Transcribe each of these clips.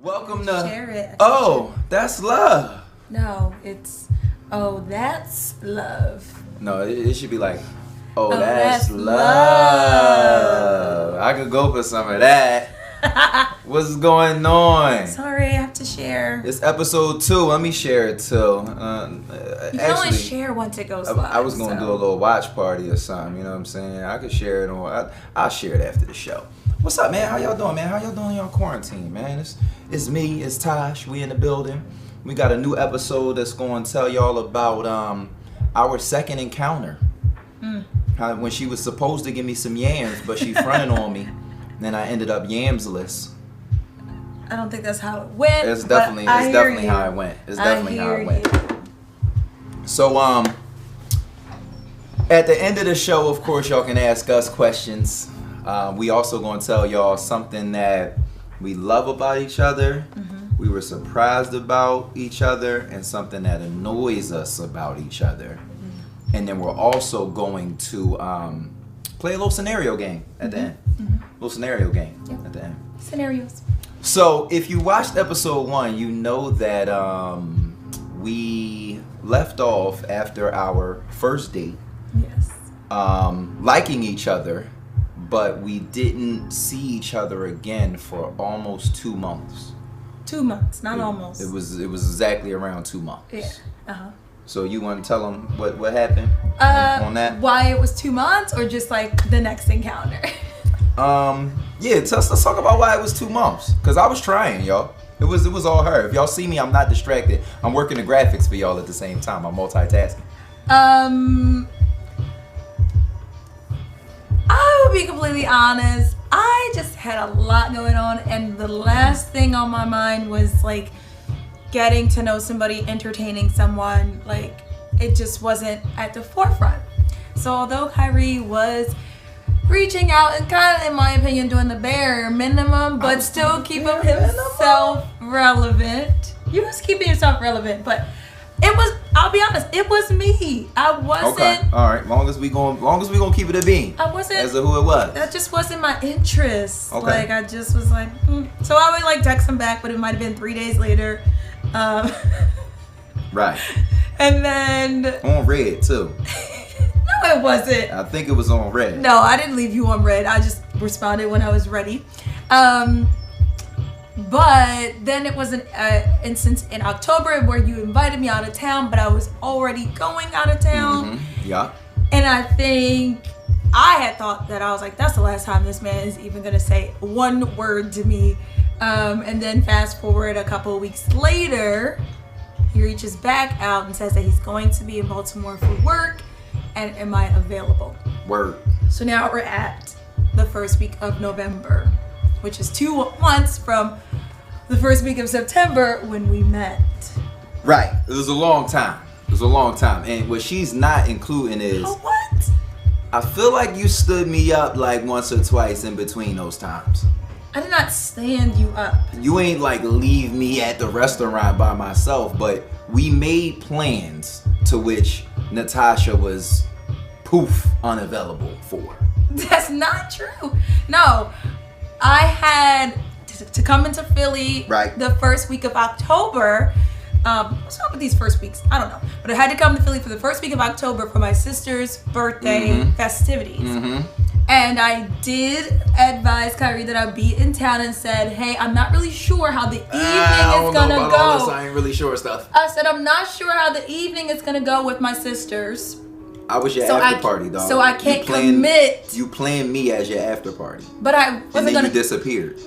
Welcome to Share it. Oh, that's love. No, it's oh, that's love. No, it should be like, oh, that's love. I could go for some of that. What's going on? Sorry, I have to share. It's episode 2. Let me share it too. You can only share once it goes live. I was gonna do a little watch party or something. You know what I'm saying? I could share it on. I'll share it after the show. What's up, man? How y'all doing, man? How y'all doing in y'all quarantine, man? It's me. It's Tash. We in the building. We got a new episode that's going to tell y'all about our second encounter. How when she was supposed to give me some yams, but she fronted on me, then I ended up yamsless. I don't think that's how it went. It's definitely how it went. It's definitely how it went. So at the end of the show, of course, y'all can ask us questions. We also gonna tell y'all something that we love about each other, we were surprised about each other, and something that annoys us about each other. And then we're also going to play a little scenario game at the end. Little scenario game at the end. Scenarios. So if you watched episode 1, you know that we left off after our first date. Yes. Liking each other, but we didn't see each other again for almost 2 months. 2 months, not almost. It was exactly around 2 months. Yeah. So you want to tell them what happened on that? Why it was 2 months, or just like the next encounter? Yeah, let's talk about why it was 2 months. Cause I was trying, y'all. It was all her. If y'all see me, I'm not distracted. I'm working the graphics for y'all at the same time. I'm multitasking. I will be completely honest. I just had a lot going on, and the last thing on my mind was like getting to know somebody, entertaining someone. Like, it just wasn't at the forefront. So although Kyree was reaching out and kind of, in my opinion, doing the bare minimum, but still keeping himself relevant. You was keeping yourself relevant, but it was, I'll be honest, it was me. I wasn't. Okay. All right. Long as we gonna keep it a bean. I wasn't. As to who it was. That just wasn't my interest. Okay. Like, I just was like, So I would like text him back, but it might have been 3 days later. Right. And then on red too. No, it wasn't. I think it was on red. No, I didn't leave you on red. I just responded when I was ready. But then it was an instance in October where you invited me out of town, but I was already going out of town. Yeah. And I think I had thought that I was like, that's the last time this man is even gonna say one word to me. And then fast forward a couple of weeks later, he reaches back out and says that he's going to be in Baltimore for work, and am I available? Word. So now we're at the first week of November, which is 2 months from the first week of September when we met. Right. It was a long time. And what she's not including is, Oh, what? I feel like you stood me up like once or twice in between those times. I did not stand you up. You ain't like leave me at the restaurant by myself, but we made plans to which Natasha was poof unavailable for. That's not true. No, I had to come into Philly the first week of October. What's up with these first weeks? I don't know. But I had to come to Philly for the first week of October for my sister's birthday festivities. And I did advise Kyree that I'd be in town and said, hey, I'm not really sure how the evening is going to go. All this, I ain't really sure stuff. I said, I'm not sure how the evening is going to go with my sisters. I was your after party, dog. So I can't commit. You planned me as your after party. But I wasn't and then you disappeared.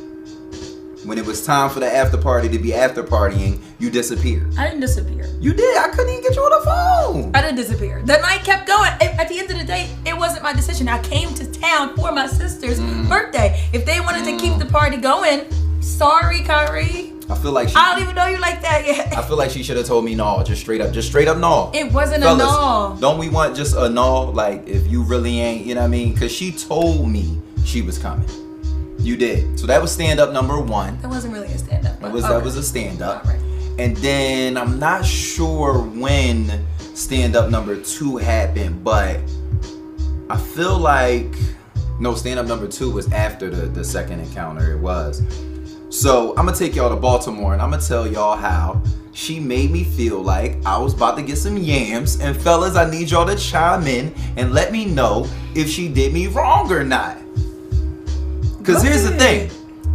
When it was time for the after party to be after partying, you disappeared. I didn't disappear. You did. I couldn't even get you on the phone. I didn't disappear. The night kept going. At the end of the day, it wasn't my decision. I came to town for my sister's birthday. If they wanted to keep the party going, sorry, Kyree. I feel like I don't even know you like that yet. I feel like she should have told me no, just straight up no. It wasn't Fellas, a no. Don't we want just a no? Like, if you really ain't, you know what I mean? Because she told me she was coming. You did. So that was stand-up number 1. That wasn't really a stand-up. That was a stand-up. Right. And then I'm not sure when stand-up number 2 happened, but I feel like stand-up number 2 was after the second encounter. It was. So I'm gonna take y'all to Baltimore and I'm gonna tell y'all how she made me feel like I was about to get some yams. And fellas, I need y'all to chime in and let me know if she did me wrong or not. Cause here's the thing,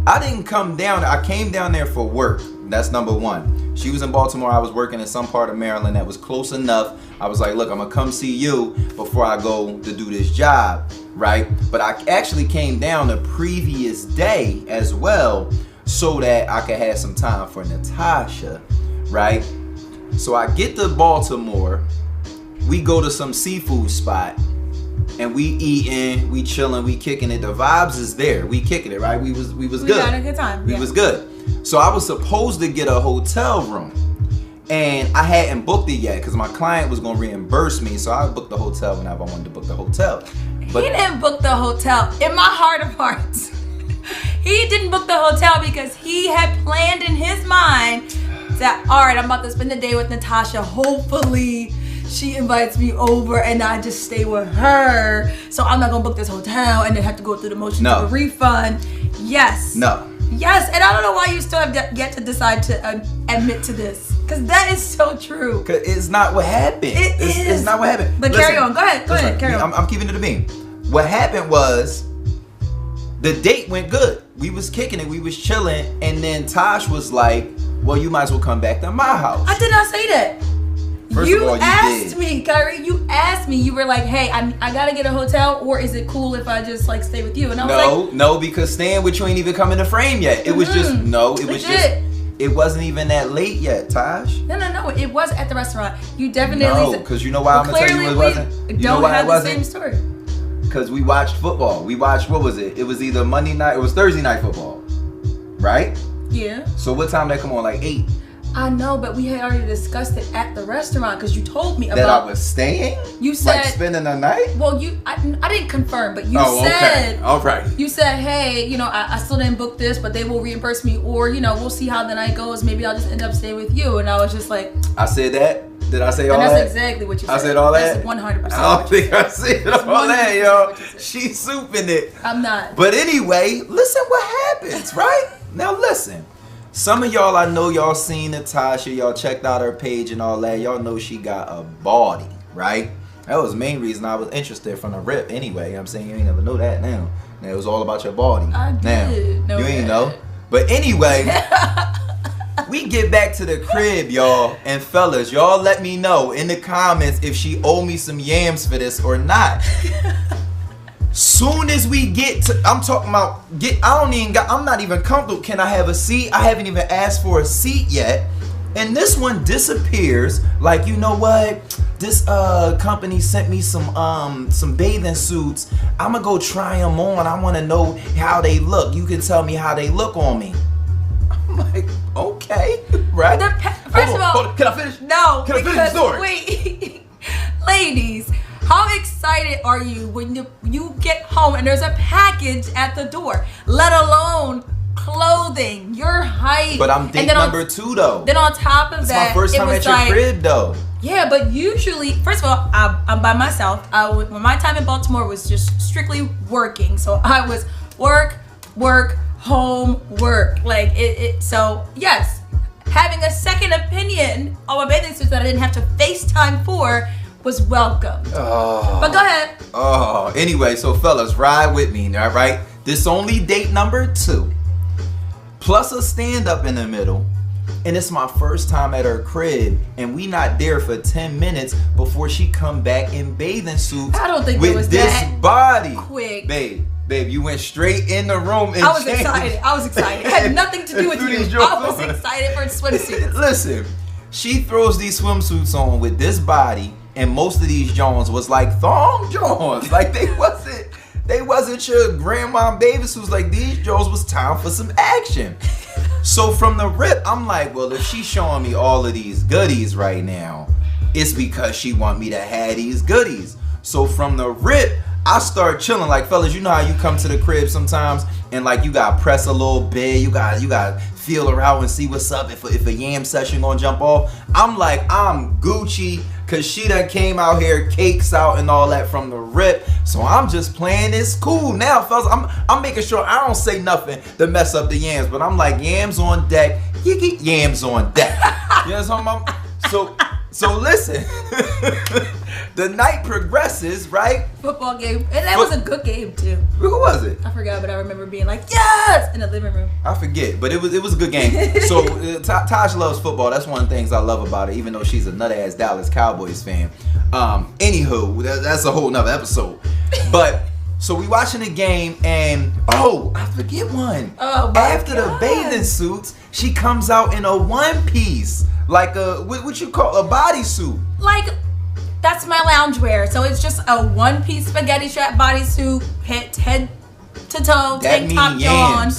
I didn't come down, I came down there for work. That's number one. She was in Baltimore, I was working in some part of Maryland that was close enough. I was like, look, I'm gonna come see you before I go to do this job, right? But I actually came down the previous day as well so that I could have some time for Natasha, right? So I get to Baltimore, we go to some seafood spot, and we eating, we chilling, we kicking it. The vibes is there. We kicking it, right? We was good. We had a good time. We was good. So I was supposed to get a hotel room, and I hadn't booked it yet because my client was gonna reimburse me. So I booked the hotel whenever I wanted to book the hotel. But he didn't book the hotel. In my heart of hearts, he didn't book the hotel because he had planned in his mind that, all right, I'm about to spend the day with Natasha. Hopefully she invites me over and I just stay with her. So I'm not gonna book this hotel and then have to go through the motions of a refund. Yes. No. Yes, and I don't know why you still have yet to decide to admit to this. Because that is so true. Cause it's not what happened. It's not what happened. But listen, carry on. Go ahead. Carry on. I'm keeping it a beam. What happened was the date went good. We was kicking it. We was chilling. And then Tash was like, well, you might as well come back to my house. I did not say that. First you of all, you asked did. me, Kyree. You asked me. You were like, "Hey, I gotta get a hotel, or is it cool if I just like stay with you?" And I was like, "No, because staying with you ain't even come in the frame yet. It was just it wasn't even that late yet, Tash." No. It was at the restaurant. You definitely no, because you know why I'm gonna tell you it wasn't. You know why it wasn't? Same story. Because we watched football. We watched, what was it? It was either Monday night. It was Thursday night football, right? Yeah. So what time did that come on? Like 8. I know, but we had already discussed it at the restaurant because you told me about that I was staying. You said like spending the night. Well, I didn't confirm, but you Okay. said All right. You said, hey, I still didn't book this, but they will reimburse me, or we'll see how the night goes. Maybe I'll just end up staying with you. And I was just like, I said that. Did I say all that? that? That's exactly what you said. I said all that. That's 100%. I don't think I said all that, yo. She's souping it. I'm not. But anyway, listen what happens, right? Now listen. Some of y'all, I know y'all seen Natasha, y'all checked out her page and all that. Y'all know she got a body, right? That was the main reason I was interested from the rip anyway. I'm saying you ain't never know that now. Now it was all about your body. I did know you ain't that. know. But anyway, we get back to the crib, y'all. And fellas, y'all let me know in the comments if she owe me some yams for this or not. Soon as we get to, I'm talking about I'm not even comfortable. Can I have a seat? I haven't even asked for a seat yet. And this one disappears like, you know what? This company sent me some bathing suits. I'm gonna go try them on. I wanna know how they look. You can tell me how they look on me. I'm like, okay, right? First of all, can I finish? No, Can I finish the story? Wait, ladies, how excited are you when you get home and there's a package at the door, let alone clothing, your height? But I'm date number 2 though. Then on top of that, it's my first time at your crib though. Yeah, but usually, first of all, I'm by myself. When my time in Baltimore was just strictly working, so I was work, home, work. Like it. So yes, having a second opinion on my bathing suits that I didn't have to FaceTime for was welcome. Oh. But go ahead. Oh, anyway, so fellas, ride with me, all right? This only date number 2, plus a stand-up in the middle, and it's my first time at her crib, and we not there for 10 minutes before she come back in bathing suits. I don't think with it was this that body. quick. Babe, you went straight in the room and I was changed. excited. It had nothing to do with Threw you. these I was jokes on. excited for swimsuits. Listen, she throws these swimsuits on with this body, and most of these Jones was like thong Jones. Like they wasn't your grandma baby suits. Like these Jones was time for some action. So from the rip, I'm like, well, if she's showing me all of these goodies right now, it's because she want me to have these goodies. So from the rip, I start chilling. Like, fellas, you know how you come to the crib sometimes and like you gotta press a little bit, you gotta feel around and see what's up if a yam session gonna jump off. I'm like, I'm Gucci, Cause she done came out here, cakes out and all that from the rip. So I'm just playing this cool now, fellas. I'm making sure I don't say nothing to mess up the yams, but I'm like, yams on deck, yams on deck. You know what I'm saying? So listen. The night progresses, right? Football game. And that was a good game too. Who was it? I forgot, but I remember being like, yes! In the living room. I forget, but it was a good game. So Tash loves football. That's one of the things I love about it, even though she's a nut-ass Dallas Cowboys fan. Anywho, that's a whole nother episode. But so we watching the game, and I forget one. Oh my After God. the bathing suits, she comes out in a one piece, like a what you call a bodysuit. Like, that's my loungewear. So it's just a one-piece spaghetti strap bodysuit, head to toe, tank top on.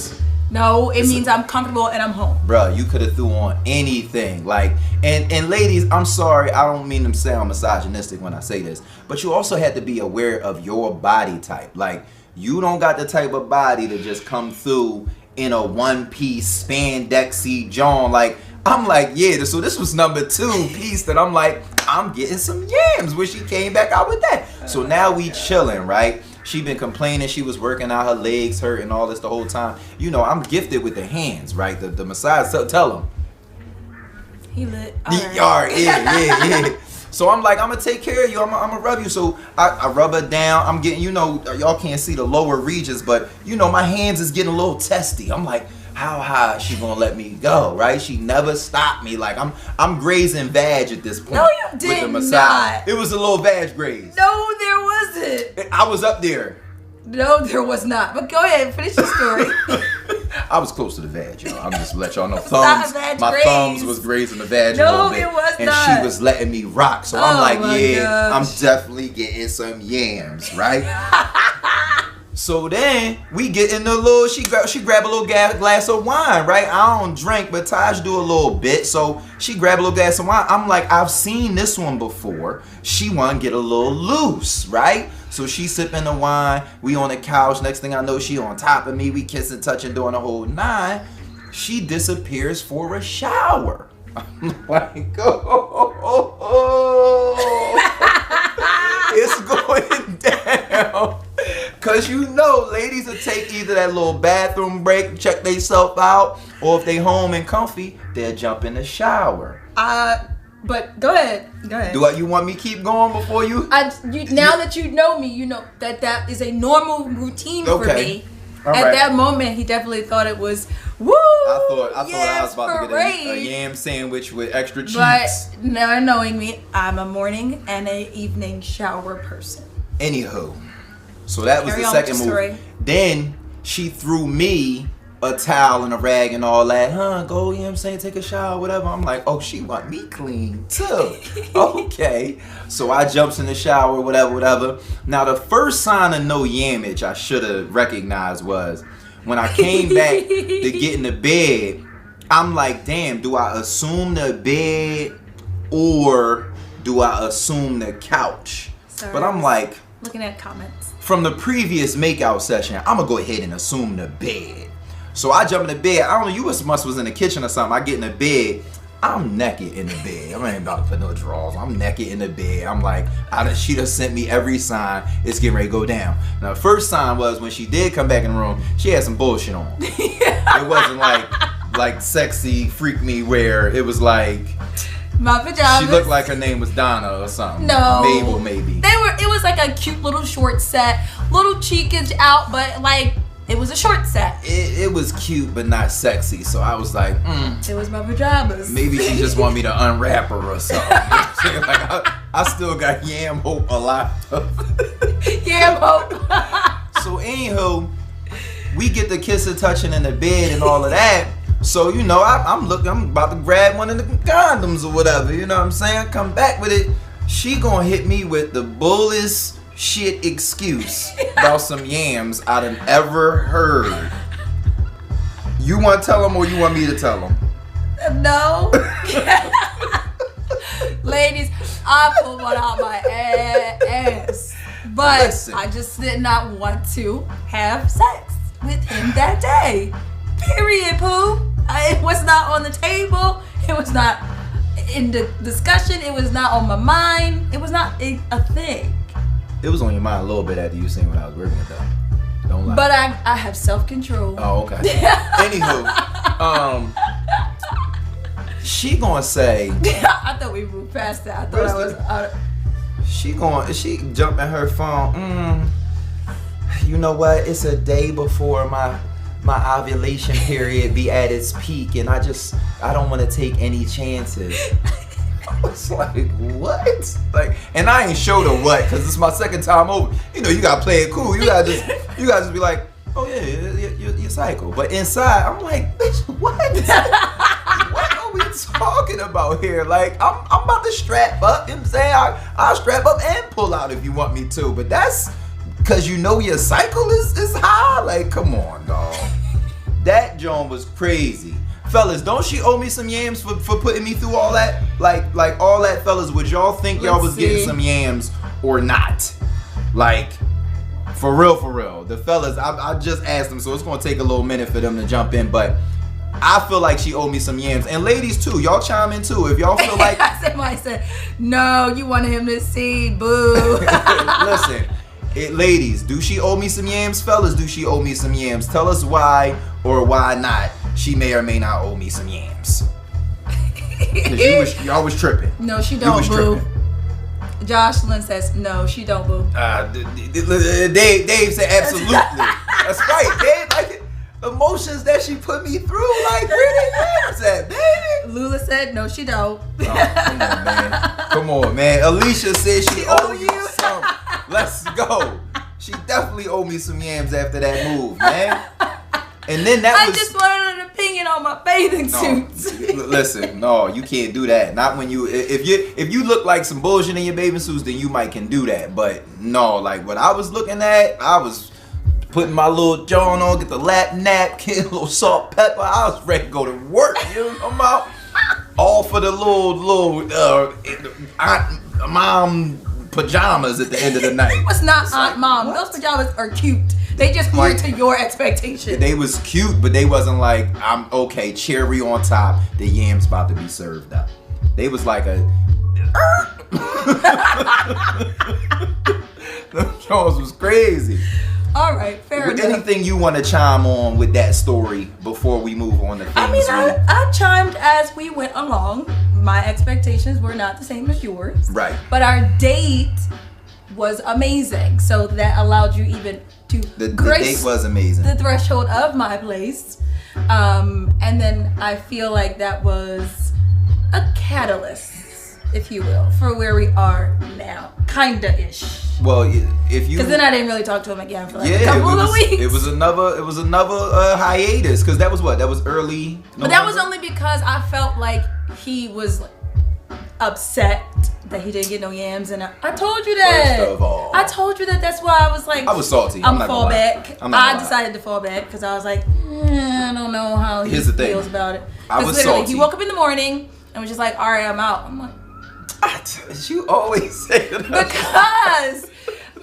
No, it means I'm comfortable and I'm home. Bruh, you could have threw on anything. Like, and ladies, I'm sorry, I don't mean to sound misogynistic when I say this, but you also had to be aware of your body type. Like, you don't got the type of body to just come through in a one-piece spandexy John. Like, I'm like, yeah, so this was number 2 piece that I'm like, I'm getting some yams when she came back out with that. So now we chilling, right? She been complaining she was working out, her legs hurt and all this the whole time. You know, I'm gifted with the hands, right? The massage, so tell him. He lit. Yeah. So I'm like, I'm gonna take care of you. I'm gonna rub you. So I rub her down. I'm getting, you know, y'all can't see the lower regions, but you know, my hands is getting a little testy. I'm like, how high is she gonna let me go, right? She never stopped me. Like I'm grazing vag at this point. No, you did with the massage. not. It was a little vag graze. No, there wasn't. I was up there. No, there was not. But go ahead, finish the story. I was close to the vag, y'all. I'm just let y'all know. Not a vag My graze. thumbs was grazing the vag a No, little bit. it was and not. she was letting me rock. So I'm Oh like, my yeah, gosh. I'm definitely getting some yams, right? So then we get in the little, she grab a little glass of wine, right? I don't drink, but Taj do a little bit. So she grab a little glass of wine. I'm like, I've seen this one before. She want to get a little loose, right? So she sipping the wine. We on the couch. Next thing I know, she on top of me. We kissing, touching, doing the whole 9. She disappears for a shower. I'm like, it's going down. Cause you know, ladies will take either that little bathroom break, check themselves out, or if they home and comfy, they'll jump in the shower. But go ahead. You want me to keep going before you? Now that you know me, you know that is a normal routine for me. All At right. that moment, he definitely thought it was woo. I thought I was about to get a yam sandwich with extra cheese. But never knowing me, I'm a morning and a evening shower person. Anywho, so that was Carry the on with second your move. story. Then she threw me a towel and a rag and all that. Go, you know what I'm saying, take a shower, whatever. I'm like, oh, she want me clean too. Okay. So I jumps in the shower, whatever. Now the first sign of no yamage I should have recognized was when I came back to get in the bed. I'm like, damn, do I assume the bed or do I assume the couch? Sorry. But I'm like, Looking at comments. from the previous makeout session, I'm gonna go ahead and assume the bed. So I jump in the bed. I don't know, you must was in the kitchen or something. I get in the bed. I'm naked in the bed. I ain't about to put no drawers. I'm naked in the bed. I'm like, she done sent me every sign. It's getting ready to go down. Now, the first sign was when she did come back in the room, she had some bullshit on. It wasn't like sexy freak me wear. It was like My pajamas. she looked like her name was Donna or something. No. Mabel maybe. It was like a cute little short set, little cheekage out, but like it was a short set. It was cute but not sexy. So I was like, It was my pajamas. maybe she just want me to unwrap her or something. Like, I still got yam hope alive. Yeah, Hope. So anywho, we get the kissing, touching in the bed and all of that. So you know, I'm about to grab one of the condoms or whatever. You know what I'm saying? Come back with it. She gonna hit me with the bullest shit excuse about some yams I done ever heard. You want to tell them or you want me to tell them? No. Ladies, I pulled one out my ass. But Listen. I just did not want to have sex with him that day. Period, poo. It was not on the table. It was not in the discussion. It was not on my mind. It was not a thing. It was on your mind a little bit after you seen when I was working it though. Don't lie. But I have self-control. Oh, okay. Anywho, she gonna say. I thought we moved past that. I thought I was out of... She jump in her phone. You know what? It's a day before my ovulation period be at its peak, and I don't want to take any chances. I was like, what? Like, and I ain't showed her what, because it's my second time over. You know, you gotta play it cool. You gotta just be like, oh yeah, you're psycho. But inside, I'm like, bitch, what? What are we talking about here? Like, I'm about to strap up. You know what I'm saying? I'll strap up and pull out if you want me to. But that's because you know your cycle is high. Like, come on, dog. That Joan was crazy. Fellas, don't she owe me some yams for putting me through all that? Like all that, fellas, would y'all think y'all was getting some yams or not? Like, for real. The fellas, I just asked them, so it's gonna take a little minute for them to jump in, but I feel like she owed me some yams. And ladies too, y'all chime in too. If y'all feel like somebody said, no, you wanted him to see, boo. Listen, ladies, do she owe me some yams? Fellas, do she owe me some yams? Tell us why or why not she may or may not owe me some yams. Cause y'all was tripping. No, she don't, boo. Jocelyn says, no, she don't, boo. Dave said, absolutely. That's right, Dave. Like, emotions that she put me through, like, where the yams at, baby? Lula said, no, she don't. Oh, come on, man. Alicia said she owe you some. Let's go. She definitely owe me some yams after that move, man. And then I just wanted an opinion on my bathing suits. Listen, no, you can't do that. Not when if you look like some bullshit in your bathing suits, then you might can do that. But no, like what I was looking at, I was putting my little John on, get the lap napkin, a little salt, pepper. I was ready to go to work. You know what I'm about? All for the little aunt mom pajamas at the end of the night. It was not aunt mom. Those pajamas are cute. They just were to your expectation. They was cute, but they wasn't like, I'm okay, cherry on top, the yams about to be served up. They was like a... Those Jones was crazy. All right, fair enough. Anything you want to chime on with that story before we move on to things? I mean, I chimed as we went along. My expectations were not the same as yours. Right. But our date was amazing. So that allowed you even to the date was amazing. The threshold of my place. And then I feel like that was a catalyst, if you will, for where we are now. Kinda-ish. Well, if you... Because then I didn't really talk to him again for like a couple of weeks. It was another hiatus, because that was what? That was early November? But that was only because I felt like he was upset that he didn't get no yams, and I told you that. First of all, I told you that. That's why I was like, I was salty. I'm fall back. I decided to fall back because I was like, I don't know how he feels about it. I was salty. He woke up in the morning and was just like, all right, I'm out. I'm like, you always say that. Because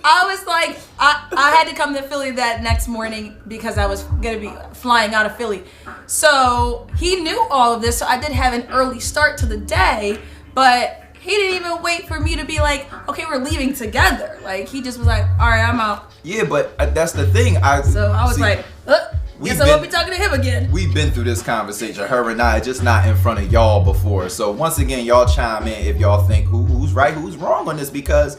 I was like, I had to come to Philly that next morning because I was gonna be flying out of Philly. So he knew all of this. So I did have an early start to the day, but he didn't even wait for me to be like, okay, we're leaving together. Like, he just was like, all right, I'm out. Yeah, but that's the thing. So I was like, guess I won't be talking to him again. We've been through this conversation, her and I, just not in front of y'all before. So once again, y'all chime in if y'all think who's right, who's wrong on this, because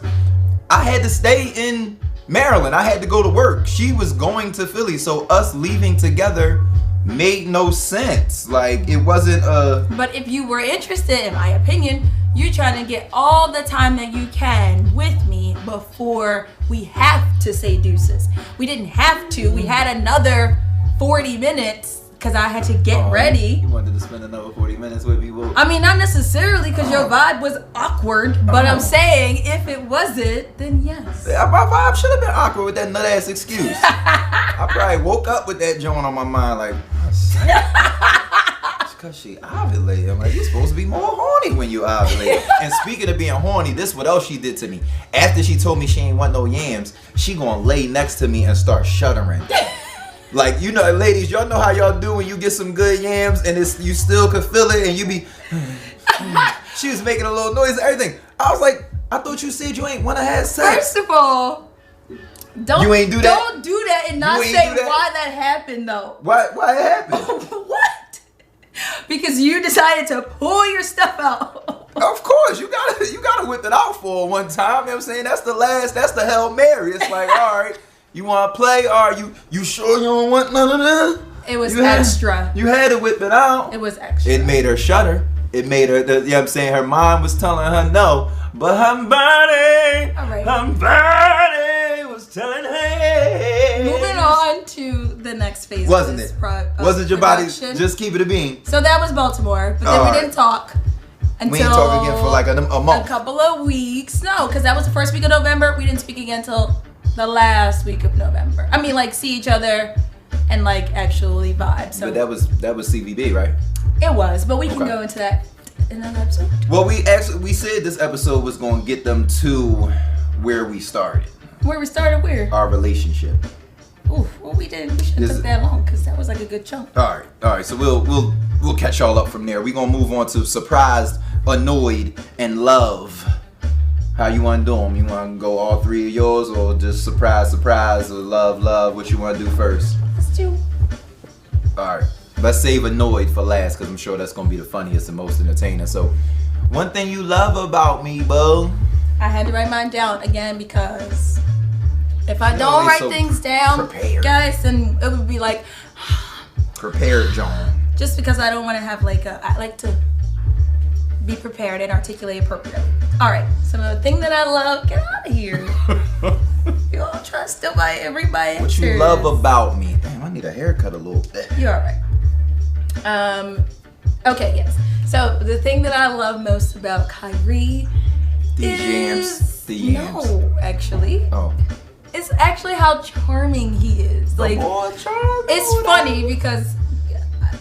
I had to stay in Maryland. I had to go to work. She was going to Philly, so us leaving together made no sense. Like, it wasn't a... But if you were interested, in my opinion, you're trying to get all the time that you can with me before we have to say deuces. We didn't have to. We had another 40 minutes because I had to get ready. You wanted to spend another 40 minutes with me? Well, I mean, not necessarily because your vibe was awkward, but I'm saying if it wasn't, then yes. Yeah, my vibe should have been awkward with that nut-ass excuse. I probably woke up with that joint on my mind like, because she ovulated. I'm like, you're supposed to be more horny when you ovulate. And speaking of being horny, this what else she did to me. After she told me she ain't want no yams, she gonna lay next to me and start shuddering. Like, you know, ladies, y'all know how y'all do when you get some good yams and you still can feel it and you be... She was making a little noise and everything. I was like, I thought you said you ain't want to have sex. First of all, You ain't do that? Don't do that and not say why that happened though. Why it happened? What? Because you decided to pull your stuff out. Of course, you gotta whip it out for one time. You know what I'm saying? That's the Hail Mary. It's like, all right, you wanna play? Are you sure you don't want none of this? It was extra. You had to whip it out. It was extra. It made her shudder. It made her, you know what I'm saying? Her mind was telling her no, but her body, her body was telling her yes. Moving on to the next phase. Wasn't it? Wasn't your body just keep it a bean? So that was Baltimore, but then we didn't talk until we didn't talk again for like a month. A couple of weeks. No, because that was the first week of November. We didn't speak again until the last week of November. I mean, like see each other and like actually vibe. So but that was CVB, right? It was, but we can go into that in another episode. Well, we said this episode was going to get them to where we started. Where we started? Where? Our relationship. Ooh, well, we shouldn't took that long because that was like a good chunk. All right. So we'll catch y'all up from there. We're gonna move on to surprised, annoyed, and love. How you want to do them? You want to go all three of yours, or just surprise, or love? What you want to do first? Let's do. All right. Let's save annoyed for last because I'm sure that's gonna be the funniest and most entertaining. So, one thing you love about me, boo. I had to write mine down again because if I don't write things down, guys, then it would be like prepared, John. Just because I don't want to have I like to be prepared and articulate appropriately. All right, so the thing that I love, get out of here. You don't trust everybody. What you love about me? Damn, I need a haircut a little bit. You're all right. Okay, yes. So the thing that I love most about Kyree is no, actually. Oh. It's actually how charming he is. Like, it's funny because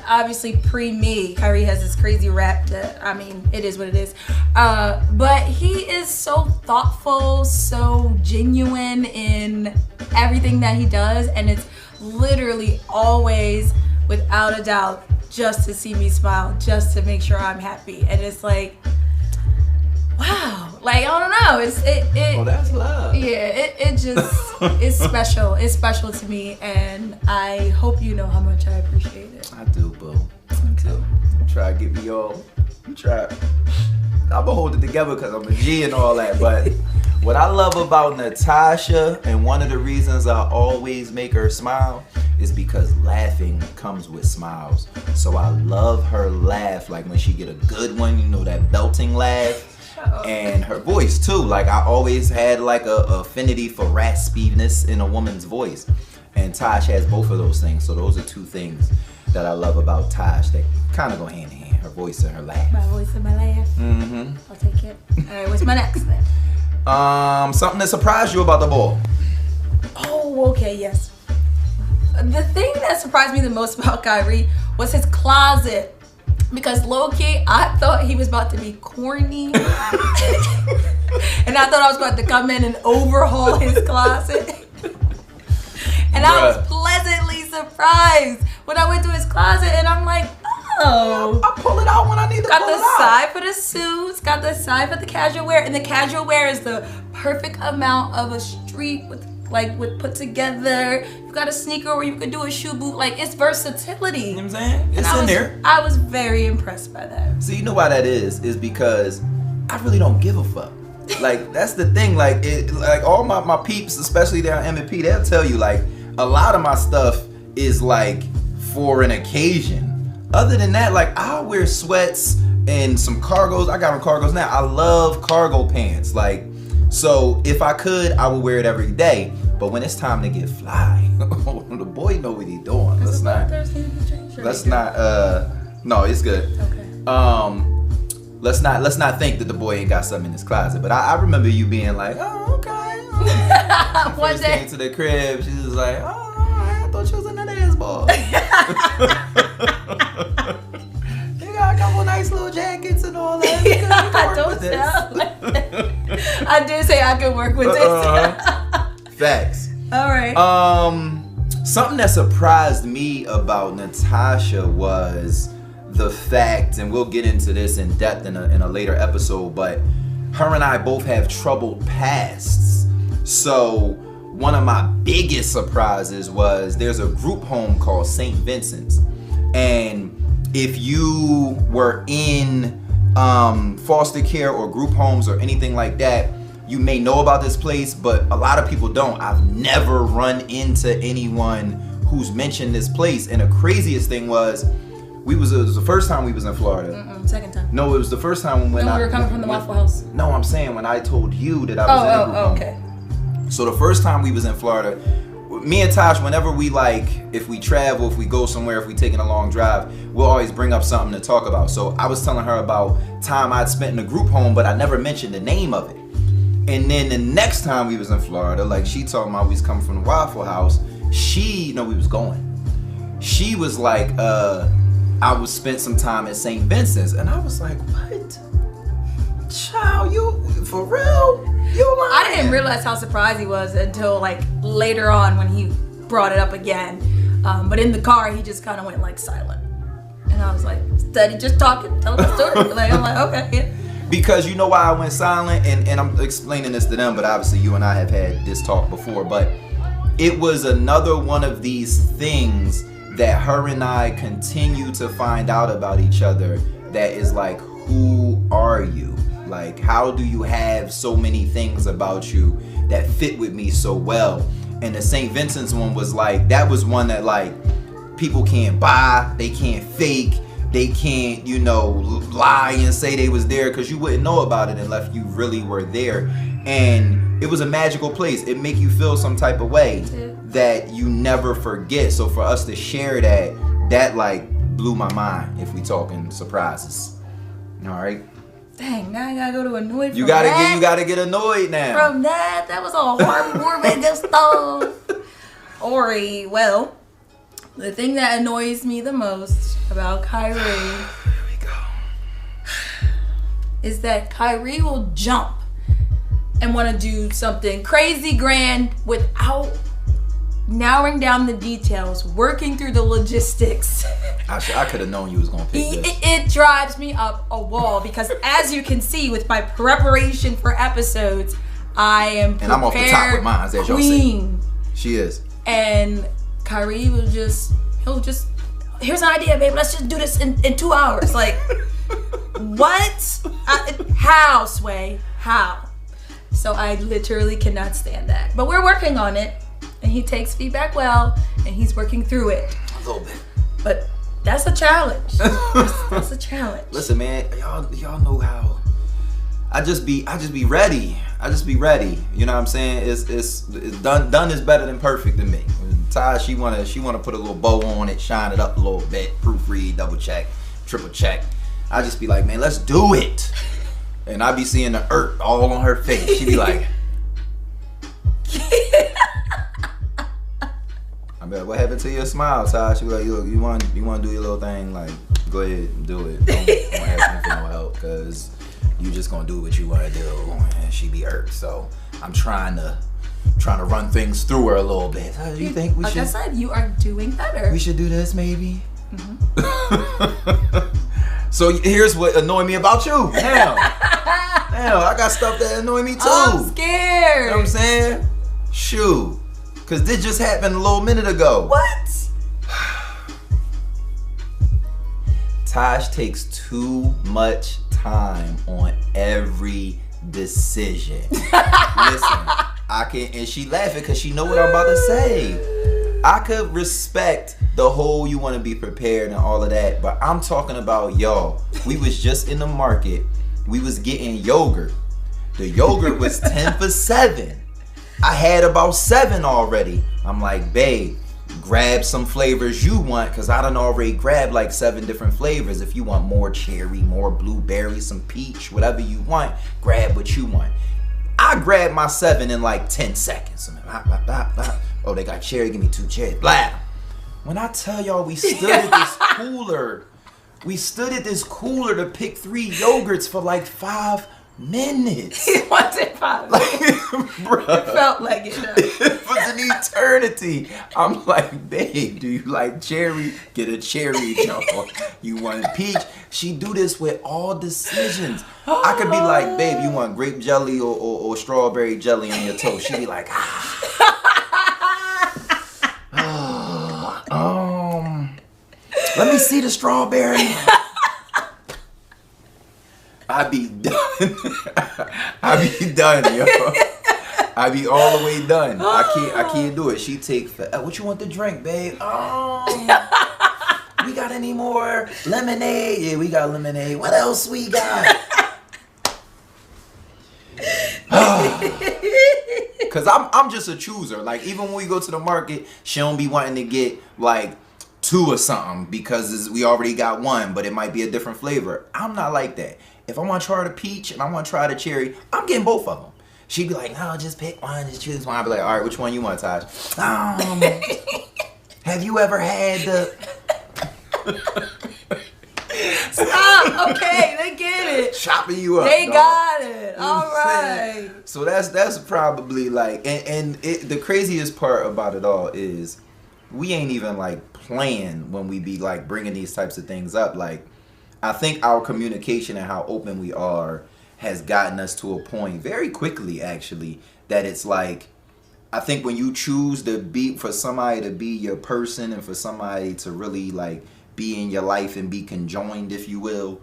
obviously pre-me, Kyree has this crazy rap that, I mean, it is what it is. But he is so thoughtful, so genuine in everything that he does, and it's literally always, without a doubt, just to see me smile, just to make sure I'm happy. And it's like, wow, like I don't know, well, that's love. Yeah, it just it's special. It's special to me, and I hope you know how much I appreciate it. I do, boo. I do. You try to get me all. You try. I'm gonna hold it together because I'm a G and all that. But what I love about Natasha, and one of the reasons I always make her smile, is because laughing comes with smiles. So I love her laugh, like when she get a good one, you know, that belting laugh. And her voice too, like I always had like a affinity for raspiness in a woman's voice, and Tash has both of those things. So those are two things that I love about Tash that kind of go hand in hand, her voice and her laugh. My voice and my laugh. Mm-hmm. I'll take it. All right, what's my next then? Something that surprised you about the ball. Oh, okay, yes. The thing that surprised me the most about Kyree was his closet. Because low-key, I thought he was about to be corny. And I thought I was about to come in and overhaul his closet. And I was pleasantly surprised when I went to his closet and I'm like, oh. I pull it out when I need to pull it out. Got the side for the suits, got the side for the casual wear. And the casual wear is the perfect amount of a street with put together. You got a sneaker where you could do a shoe boot. Like, it's versatility. You know what I'm saying? It's in there. I was very impressed by that. See, you know why that is because I really don't give a fuck. Like, that's the thing. Like, all my peeps, especially down M&P, they'll tell you, like, a lot of my stuff is, like, for an occasion. Other than that, like, I'll wear sweats and some cargos. I got on cargos now. I love cargo pants. Like, so if I could, I would wear it every day. But when it's time to get fly, the boy know what he doing. No, it's good. Okay. Let's not think that the boy ain't got something in his closet. But I remember you being like, oh, okay. One day came to the crib, she was like, oh, I thought she was in that ass ball. You got a couple nice little jackets and all that. I did say I could work with this. Facts. All right. Something that surprised me about Natasha was the fact, and we'll get into this in depth in a later episode, but her and I both have troubled pasts. So one of my biggest surprises was there's a group home called St. Vincent's. And if you were in foster care or group homes or anything like that, you may know about this place, but a lot of people don't. I've never run into anyone who's mentioned this place. And the craziest thing was, it was the first time we was in Florida. Second time. No, it was the first time when we were coming from the Waffle House. No, I'm saying when I told you that I was in a group home. Okay. So the first time we was in Florida, me and Tash, whenever we if we travel, if we go somewhere, if we taking a long drive, we'll always bring up something to talk about. So I was telling her about time I'd spent in a group home, but I never mentioned the name of it. And then the next time we was in Florida, like she talking about we was coming from the Waffle House, we was going. She was like, I was spent some time at St. Vincent's, and I was like, what? Child, you for real? You lying? I didn't realize how surprised he was until like later on when he brought it up again. But in the car, he just kind of went like silent, and I was like, steady, just talking, telling the story. I'm like, okay, yeah. Because you know why I went silent, and I'm explaining this to them, but obviously you and I have had this talk before, but it was another one of these things that her and I continue to find out about each other that is like, who are you? Like, how do you have so many things about you that fit with me so well? And the St. Vincent's one was like, that was one that like people can't buy, they can't fake, they can't, lie and say they was there, because you wouldn't know about it unless you really were there. And it was a magical place. It make you feel some type of way that you never forget. So for us to share that like blew my mind, if we talking surprises. All right. Dang, now I gotta go to annoyed. You gotta get annoyed now. From that was all heartwarming stuff. Ori, well, the thing that annoys me the most about Kyree here we go, is that Kyree will jump and want to do something crazy grand without narrowing down the details, working through the logistics. I could have known you was gonna pick this. It drives me up a wall, because as you can see with my preparation for episodes, I am prepared. And I'm off the top with mine, as y'all see. She is. And Kyree he'll just, here's an idea, babe. Let's just do this in 2 hours. Like, what? How, Sway? How? So I literally cannot stand that. But we're working on it, and he takes feedback well, and he's working through it. A little bit. But that's a challenge. That's a challenge. Listen, man, y'all know how I just be ready. I just be ready. You know what I'm saying? It's done is better than perfect to me. Tash, she wanna put a little bow on it, shine it up a little bit, proofread, double check, triple check. I just be like, man, let's do it. And I be seeing the earth all on her face. She be like, I be like, what happened to your smile, Tash? She be like, you want to do your little thing? Like, go ahead and do it. Don't ask me for no help, because you just gonna do what you want to do. And she be irked. So I'm trying to run things through her a little bit. You think we should? Like I said, you are doing better. We should do this, maybe. Mm-hmm. So here's what annoyed me about you. Damn, I got stuff that annoy me too. I'm scared. You know what I'm saying? Shoot. Because this just happened a little minute ago. What? Tash takes too much time on every decision. Listen, and she laughing because she know what I'm about to say. I could respect the whole you want to be prepared and all of that, but I'm talking about y'all. We was just in the market. We was getting yogurt. The yogurt was 10 for 7. I had about 7 already. I'm like, babe, grab some flavors you want, because I done already grabbed like 7 different flavors. If you want more cherry, more blueberry, some peach, whatever you want, grab what you want. I grabbed my 7 in like 10 seconds. Oh, they got cherry, give me 2 cherries. Blah. When I tell y'all we stood at this cooler, to pick 3 yogurts for like $5. minutes. It wasn't 5 minutes. Bruh. It felt like it. It was an eternity. I'm like, babe, do you like cherry? Get a cherry, Joe. You want peach? She do this with all decisions. I could be like, babe, you want grape jelly or strawberry jelly on your toast? She'd be like, let me see the strawberry. I be done. I be done, yo. I be all the way done. I can't do it. She take what you want to drink, babe? We got any more lemonade? Yeah, we got lemonade. What else we got? Cause I'm just a chooser. Like even when we go to the market, she don't be wanting to get like 2 or something because we already got 1, but it might be a different flavor. I'm not like that. If I want to try the peach and I want to try the cherry, I'm getting both of them. She'd be like, no, just pick one, just choose one. I'd be like, all right, which one you want, Tash? Have you ever had the... Stop. Okay, they get it. Chopping you up. They dog. got it. All right. So that's probably like, and the craziest part about it all is we ain't even like playing when we be like bringing these types of things up. Like, I think our communication and how open we are has gotten us to a point very quickly, actually, that it's like, I think when you choose to be, for somebody to be your person and for somebody to really like be in your life and be conjoined, if you will,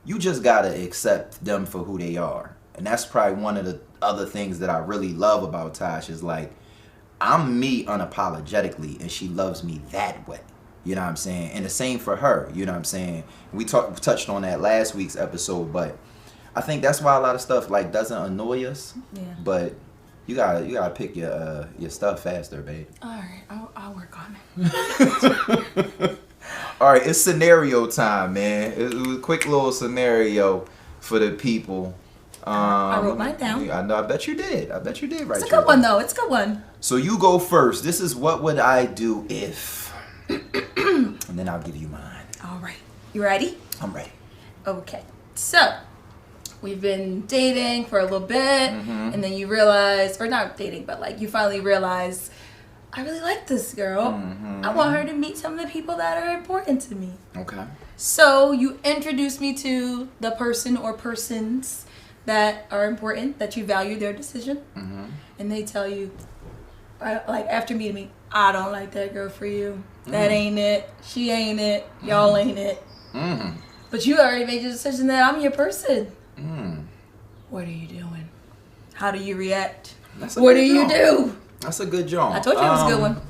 you just gotta accept them for who they are. And that's probably one of the other things that I really love about Tash is like, I'm me unapologetically and she loves me that way. You know what I'm saying? And the same for her, you know what I'm saying? We touched on that last week's episode, but I think that's why a lot of stuff like doesn't annoy us. Yeah. But you gotta pick your stuff faster, babe. All right, I'll work on it. All right, it's scenario time, man. It was a quick little scenario for the people. I wrote mine down. I know. I bet you did. Right. It's a good one, though. It's a good one. So you go first. This is what would I do if, and then I'll give you mine. All right. You ready? I'm ready. Okay. So we've been dating for a little bit, and then you realize, or not dating, but like you finally realize, I really like this girl. I want her to meet some of the people that are important to me. Okay. So you introduce me to the person or persons that are important, that you value their decision, and they tell you, like after meeting me, I don't like that girl for you. That ain't it. She ain't it. Y'all ain't it. But you already made your decision that I'm your person. What are you doing? How do you react? What do you do? That's a good job. I told you it was a good one.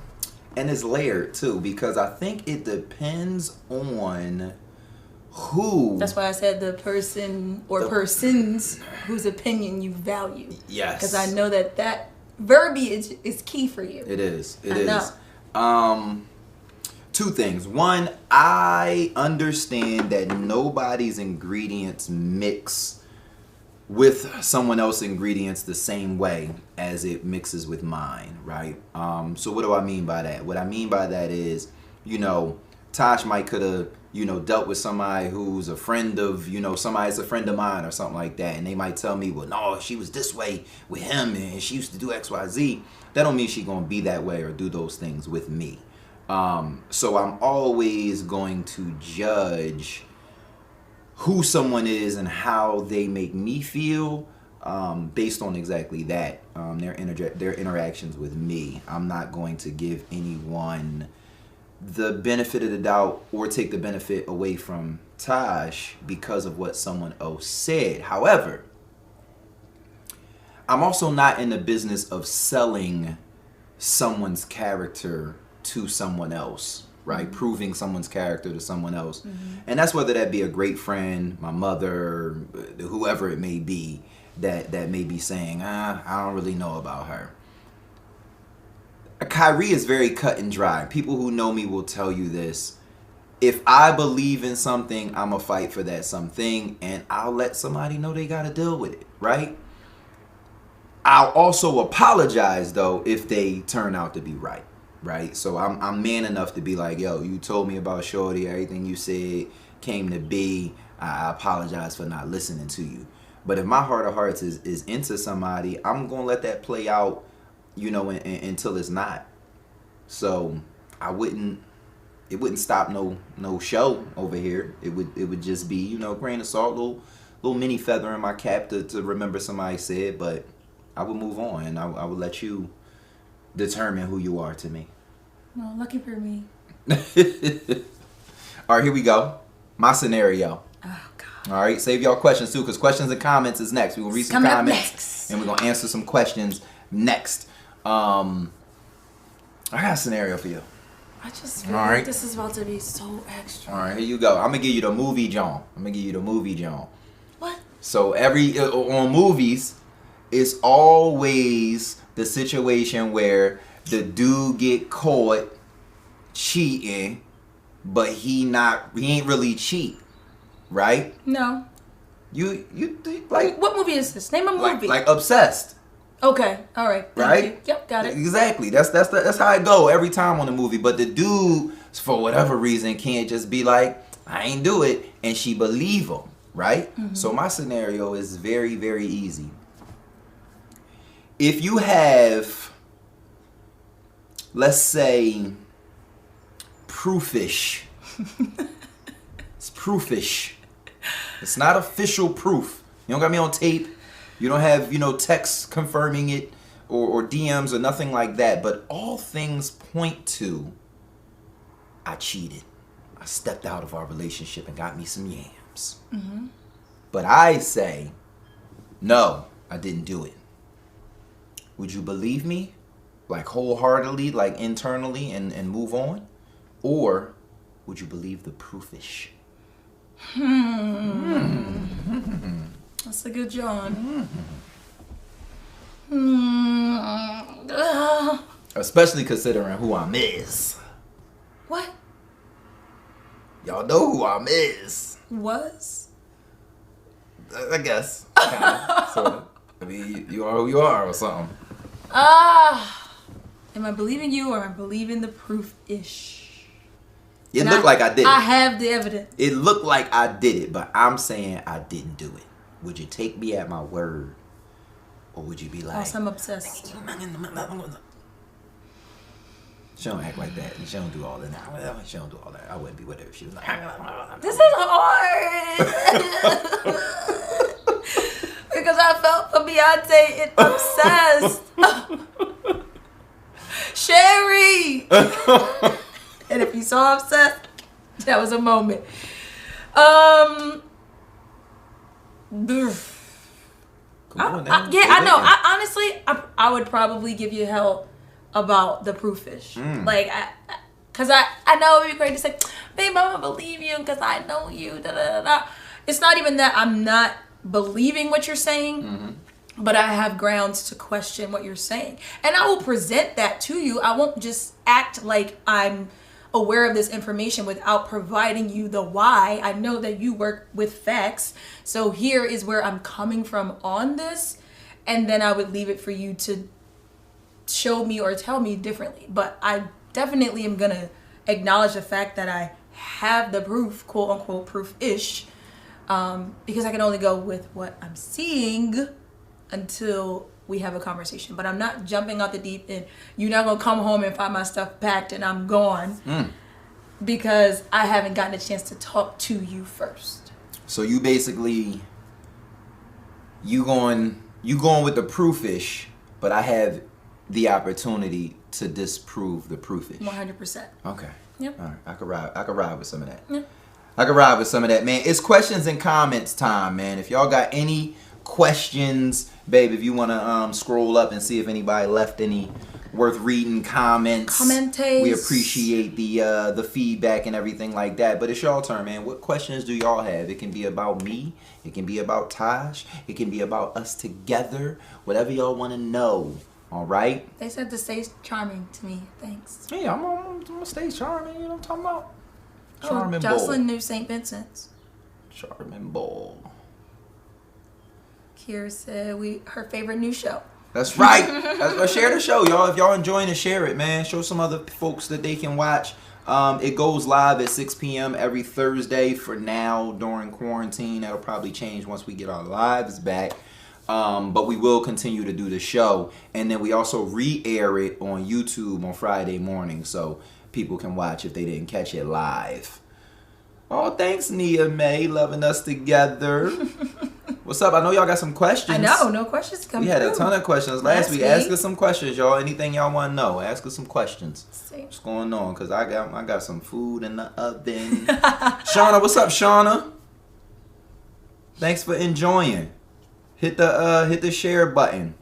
And it's layered too, because I think it depends on who. That's why I said the person or persons whose opinion you value. Yes. Because I know that verbiage is key for you. It is. It is. Two things. One, I understand that nobody's ingredients mix with someone else's ingredients the same way as it mixes with mine, right? So what do I mean by that? What I mean by that is, Tash might could have, dealt with somebody who's a friend of, somebody's a friend of mine or something like that. And they might tell me, well, no, she was this way with him and she used to do X, Y, Z. That don't mean she's going to be that way or do those things with me. So I'm always going to judge who someone is and how they make me feel based on exactly that, their interactions with me. I'm not going to give anyone the benefit of the doubt or take the benefit away from Tash because of what someone else said. However, I'm also not in the business of selling someone's character to someone else, right? Proving someone's character to someone else. And that's whether that be a great friend, my mother, whoever it may be, that may be saying, I don't really know about her. Kyree is very cut and dry. People who know me will tell you this. If I believe in something, I'm going to fight for that something, and I'll let somebody know they got to deal with it, right? I'll also apologize, though, if they turn out to be right. Right, so I'm man enough to be like, yo, you told me about Shorty, everything you said came to be. I apologize for not listening to you. But if my heart of hearts is into somebody, I'm gonna let that play out, you know, until it's not. So it wouldn't stop no show over here. It would just be, you know, grain of salt, little mini feather in my cap to remember somebody said, but I would move on, and I would let you determine who you are to me. No, lucky for me. All right, here we go. My scenario. Oh, God. All right, save y'all questions too, because questions and comments is next. We're going to read some comments, and we're going to answer some questions next. I got a scenario for you. I just feel like this is about to be so extra. All right, here you go. I'm going to give you the movie John. What? So on movies, it's always the situation where the dude get caught cheating, but he ain't really cheat, right? No. You like, what movie is this? Name a movie. Like Obsessed. Okay, all right. Right? You. Yep, got it. Exactly. That's how it go every time on the movie. But the dude, for whatever reason, can't just be like, I ain't do it, and she believe him, right? Mm-hmm. So my scenario is very, very easy. If you have, let's say, proofish. It's proofish. It's not official proof. You don't got me on tape. You don't have, you know, texts confirming it or DMs or nothing like that. But all things point to, I cheated. I stepped out of our relationship and got me some yams. Mm-hmm. But I say, no, I didn't do it. Would you believe me? Like wholeheartedly, like internally and move on? Or would you believe the proofish? That's a good John. Especially considering who I'm is. What? Y'all know who I'm is. Was? I guess. Kinda, sorta. I mean, you are who you are or something. Am I believing you or am I believing the proof-ish? It looked like I did it. I have the evidence. It looked like I did it, but I'm saying I didn't do it. Would you take me at my word? Or would you be like... Oh, I'm obsessed. She don't act like that. She don't do all that. She don't do all that. I wouldn't be with her if she was like... This is hard. Because I felt for Beyonce and obsessed. Sherry. And if you saw obsessed, that was a moment. Come on, I know. Honestly, I would probably give you hell about the proofish. Like, because I know it would be great to say, babe, I'm going to believe you because I know you. Da, da, da, da. It's not even that I'm not believing what you're saying, but I have grounds to question what you're saying. And I will present that to you. I won't just act like I'm aware of this information without providing you the why. I know that you work with facts, so here is where I'm coming from on this, and then I would leave it for you to show me or tell me differently. But I definitely am gonna acknowledge the fact that I have the proof, quote unquote proof-ish, because I can only go with what I'm seeing until we have a conversation. But I'm not jumping out the deep end. You're not gonna come home and find my stuff packed and I'm gone because I haven't gotten a chance to talk to you first. So you basically you going with the proofish, but I have the opportunity to disprove the proofish. 100%. Okay. Yep. All right. I could ride with some of that. Yep. I could ride with some of that, man. It's questions and comments time, man. If y'all got any questions, babe, if you want to scroll up and see if anybody left any worth reading comments. We appreciate the feedback and everything like that. But it's y'all turn, man. What questions do y'all have? It can be about me. It can be about Tash. It can be about us together. Whatever y'all want to know. All right? They said to stay charming to me. Thanks. Yeah, I'm gonna stay charming. You know what I'm talking about? Charming Jocelyn knew St. Vincent's. Charming Bull. Kyree said her favorite new show. That's right. Share the show, y'all. If y'all enjoying it, share it, man. Show some other folks that they can watch It goes live at 6 p.m. every Thursday for now during quarantine. That'll probably change once we get our lives back. But we will continue to do the show. And then we also re-air it on YouTube on Friday morning so people can watch if they didn't catch it live. Oh, thanks, Nia May, loving us together. What's up? I know y'all got some questions. I know, no questions coming. We had a ton of questions last week. Ask us some questions, y'all. Anything y'all want to know, ask us some questions. What's going on? Because I got some food in the oven. Shauna, what's up, Shauna? Thanks for enjoying. Hit the share button.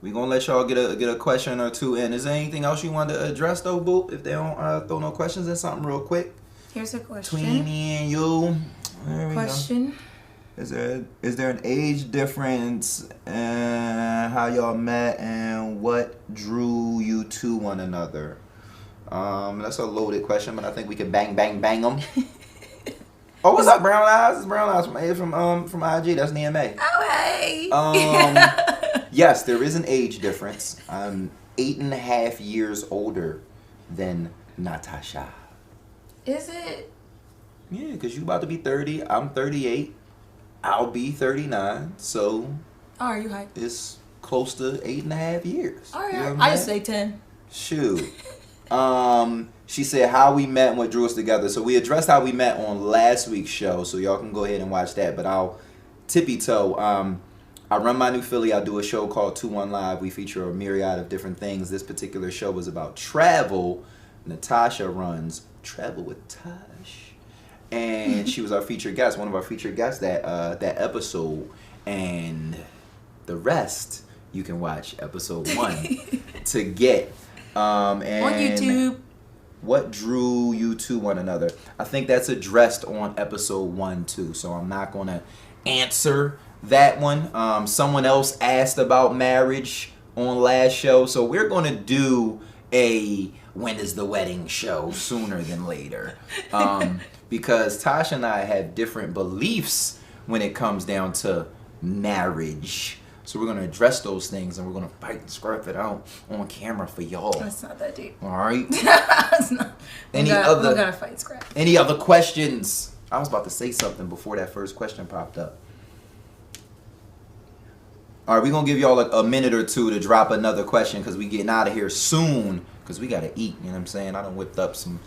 We gonna let y'all get a question or two in. Is there anything else you want to address though, Boop? If they don't throw no questions in, something real quick. Here's a question. Between me and you. Question. Go. Is there an age difference in how y'all met and what drew you to one another? That's a loaded question, but I think we can bang them. Oh, what's up, Brown Eyes? It's Brown Eyes from IG. That's Nia May. Oh, hey. Yes, there is an age difference. I'm 8.5 years older than Natasha. Is it? Yeah, because you about to be 30. I'm 38. I'll be 39. So. Oh, are you hyped? It's close to 8.5 years. All right. You know I just say 10. Shoot. She said how we met and what drew us together. So we addressed how we met on last week's show. So y'all can go ahead and watch that. But I'll tippy toe. I run my new Philly. I do a show called 2-1 Live. We feature a myriad of different things. This particular show was about travel. Natasha runs Travel with Tash. And she was our featured guest, one of our featured guests that episode. And the rest you can watch episode 1 to get. And on YouTube. What drew you to one another? I think that's addressed on episode 1 too. So I'm not gonna answer that one. Someone else asked about marriage on last show, so we're gonna do a when is the wedding show sooner than later. Because Tash and I have different beliefs when it comes down to marriage. So we're going to address those things and we're going to fight and scrap it out on camera for y'all. That's not that deep. All right? It's not. We're going to fight scrap. Any other questions? I was about to say something before that first question popped up. All right, we're going to give y'all a minute or two to drop another question because we getting out of here soon because we got to eat. You know what I'm saying? I done whipped up some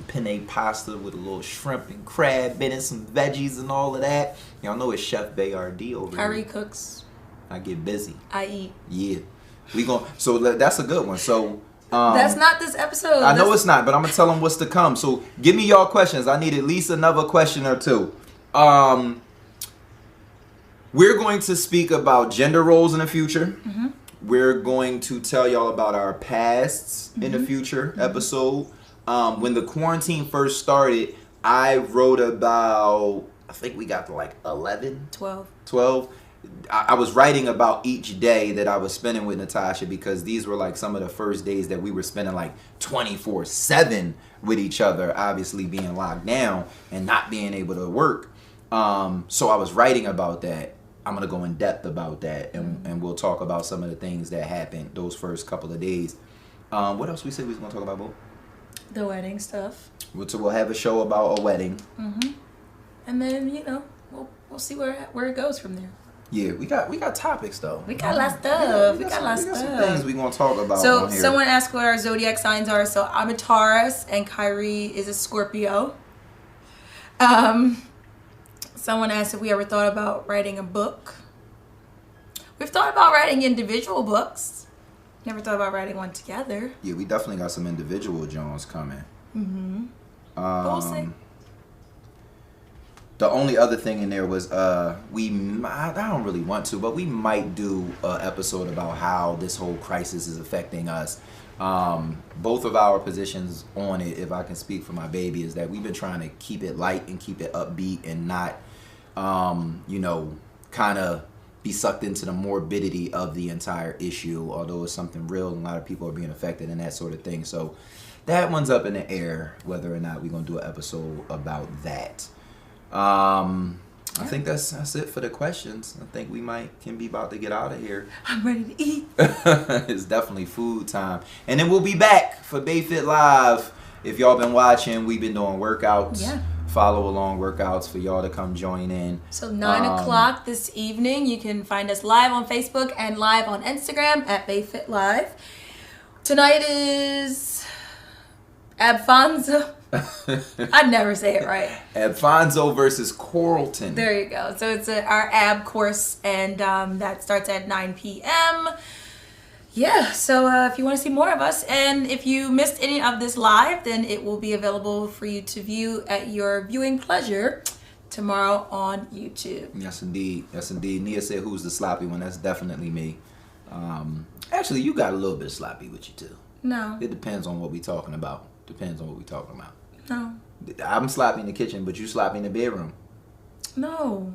penne pasta with a little shrimp and crab in it, some veggies and all of that. Y'all know it's Chef Bayardee over here. Kyree cooks. I get busy. I eat. Yeah. So that's a good one. So that's not this episode. I know it's not, but I'm going to tell them what's to come. So give me y'all questions. I need at least another question or two. We're going to speak about gender roles in the future. Mm-hmm. We're going to tell y'all about our pasts in the future episode. When the quarantine first started, I wrote about, I think we got to like 11? 12. I was writing about each day that I was spending with Natasha because these were like some of the first days that we were spending like 24/7 with each other, obviously being locked down and not being able to work. So I was writing about that. I'm going to go in depth about that and we'll talk about some of the things that happened those first couple of days. What else we said we was going to talk about, Bo? The wedding stuff. We'll have a show about a wedding. Mm-hmm. And then, we'll see where it goes from there. Yeah, we got topics though. We got lots of stuff. We got some things we gonna talk about. So on here. Someone asked what our zodiac signs are. So I'm a Taurus and Kyree is a Scorpio. Someone asked if we ever thought about writing a book. We've thought about writing individual books. Never thought about writing one together. Yeah, we definitely got some individual Jones coming. Mm-hmm. We'll see. The only other thing in there was I don't really want to, but we might do an episode about how this whole crisis is affecting us. Both of our positions on it, if I can speak for my baby, is that we've been trying to keep it light and keep it upbeat and not, kind of be sucked into the morbidity of the entire issue, although it's something real and a lot of people are being affected and that sort of thing. So that one's up in the air, whether or not we're going to do an episode about that. I think that's it for the questions. I think we can be about to get out of here. I'm ready to eat. It's definitely food time. And then we'll be back for BayFit Live if y'all been watching, we've been doing workouts. Yeah. Follow along workouts for y'all to come join in. So 9 o'clock this evening, you can find us live on Facebook and live on Instagram at BayFitLive. Tonight is Abfonso. I'd never say it right. Abfonso versus Coralton. There you go. So it's our ab course, and that starts at 9 p.m. Yeah, so if you want to see more of us, and if you missed any of this live, then it will be available for you to view at your viewing pleasure tomorrow on YouTube. Yes, indeed. Yes, indeed. Nia said, who's the sloppy one? That's definitely me. Actually, you got a little bit of sloppy with you, too. No. It depends on what we talking about. Depends on what we talking about. No. I'm sloppy in the kitchen, but you sloppy in the bedroom. No.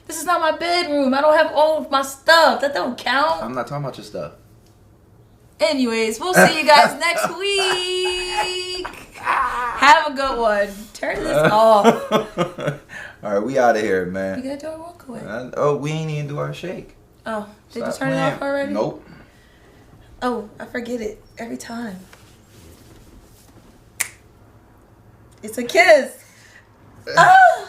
This is not my bedroom. I don't have all of my stuff. That don't count. I'm not talking about your stuff. Anyways, we'll see you guys next week. Have a good one. Turn this off. All right, we out of here, man. You gotta do a walk away. We ain't even do our shake. Oh, did Stop you turn playing. it off already? Nope. Oh, I forget it every time. It's a kiss. Ah!